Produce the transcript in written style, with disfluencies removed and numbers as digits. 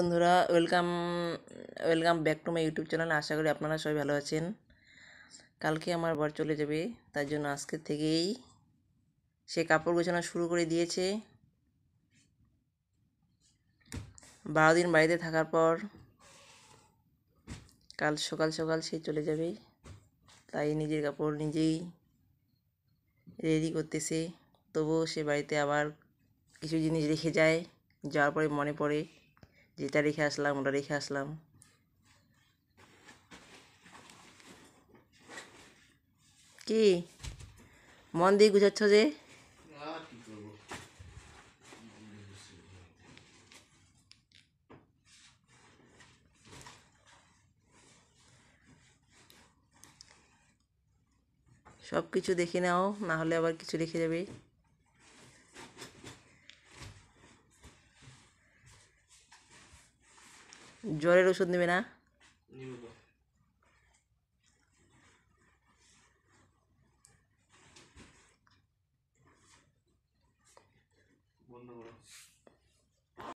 বন্ধুরা, welcome back to my YouTube channel. আশা করি আপনারা সবাই ভালো আছেন। কালকে আমার বর চলে যাবে, তার জন্য আজকে থেকেই সে কাপড় গোছানো শুরু করে দিয়েছে। 12 দিন বাড়িতে থাকার পর কাল সকাল সকাল সে চলে যাবে, তাই নিজের কাপড় নিজেই রেডি করতেছে। তবুও সে বাড়িতে আবার কিছু জিনিস রেখে যায়, যাওয়ার পরে মনে পড়ে যেটা রেখে আসলাম ওটা রেখে আসলাম। কি মন দিয়ে গুছাচ্ছ যে? সব কিছু দেখে নাও, না হলে আবার কিছু রেখে যাবে। জ্বরের ওষুধ নেবে না?